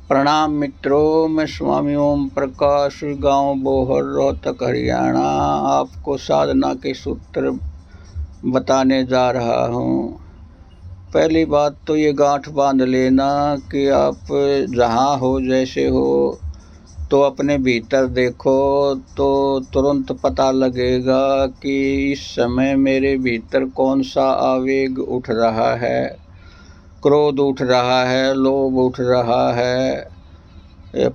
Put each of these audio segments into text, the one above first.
प्रणाम मित्रों, मैं स्वामी ओम प्रकाश, गांव बोहर, रोहतक, हरियाणा आपको साधना के सूत्र बताने जा रहा हूँ। पहली बात तो ये गांठ बांध लेना कि आप जहाँ हो, जैसे हो, तो अपने भीतर देखो तो तुरंत पता लगेगा कि इस समय मेरे भीतर कौन सा आवेग उठ रहा है। क्रोध उठ रहा है, लोभ उठ रहा है,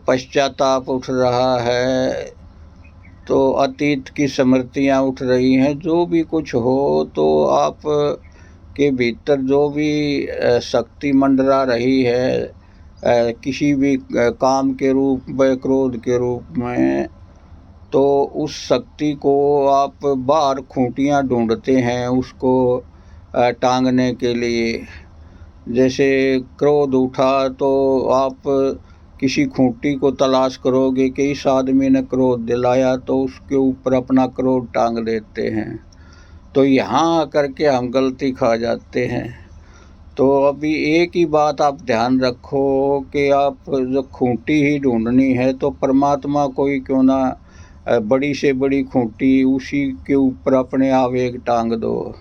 पश्चाताप उठ रहा है, तो अतीत की स्मृतियाँ उठ रही हैं। जो भी कुछ हो, तो आप के भीतर जो भी शक्ति मंडरा रही है किसी भी काम के रूप में, क्रोध के रूप में, तो उस शक्ति को आप बाहर खूंटियाँ ढूंढते हैं उसको टांगने के लिए। जैसे क्रोध उठा तो आप किसी खूंटी को तलाश करोगे कि इस आदमी ने क्रोध दिलाया, तो उसके ऊपर अपना क्रोध टांग देते हैं। तो यहाँ आकर के हम गलती खा जाते हैं। तो अभी एक ही बात आप ध्यान रखो कि आप जो खूंटी ही ढूंढनी है, तो परमात्मा कोई क्यों ना बड़ी से बड़ी खूंटी उसी के ऊपर अपने आवेग टांग दो,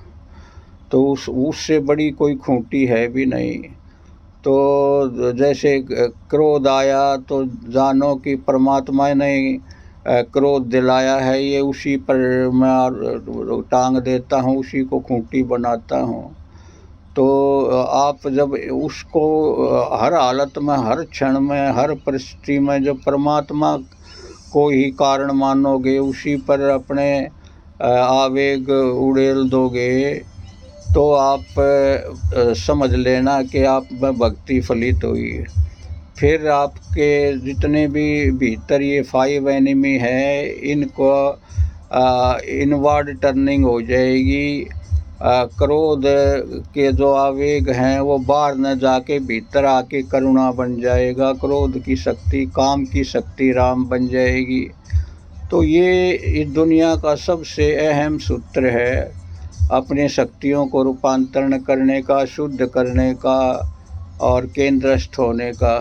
तो उससे बड़ी कोई खूंटी है भी नहीं। तो जैसे क्रोध आया तो जानो कि परमात्मा ने क्रोध दिलाया है, ये उसी पर मैं टांग देता हूँ, उसी को खूंटी बनाता हूँ। तो आप जब उसको हर हालत में, हर क्षण में, हर परिस्थिति में जब परमात्मा को ही कारण मानोगे, उसी पर अपने आवेग उड़ेल दोगे, तो आप समझ लेना कि आप में भक्ति फलित हुई। फिर आपके जितने भी भीतर ये 5 एनिमी है, इनको इनवर्ड टर्निंग हो जाएगी। क्रोध के जो आवेग हैं वो बाहर न जाके भीतर आके करुणा बन जाएगा। क्रोध की शक्ति, काम की शक्ति राम बन जाएगी। तो ये इस दुनिया का सबसे अहम सूत्र है, अपने शक्तियों को रूपांतरण करने का, शुद्ध करने का और केंद्रस्थ होने का।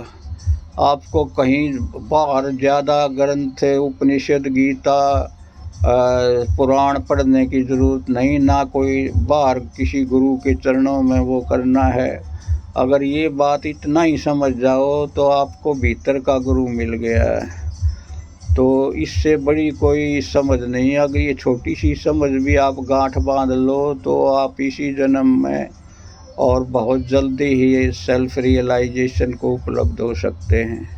आपको कहीं बाहर ज़्यादा ग्रंथ, उपनिषद, गीता, पुराण पढ़ने की ज़रूरत नहीं, ना कोई बाहर किसी गुरु के चरणों में वो करना है। अगर ये बात इतना ही समझ जाओ तो आपको भीतर का गुरु मिल गया है। तो इससे बड़ी कोई समझ नहीं। अगर ये छोटी सी समझ भी आप गांठ बांध लो, तो आप इसी जन्म में और बहुत जल्दी ही सेल्फ रियलाइजेशन को उपलब्ध हो सकते हैं।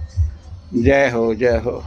जय हो, जय हो।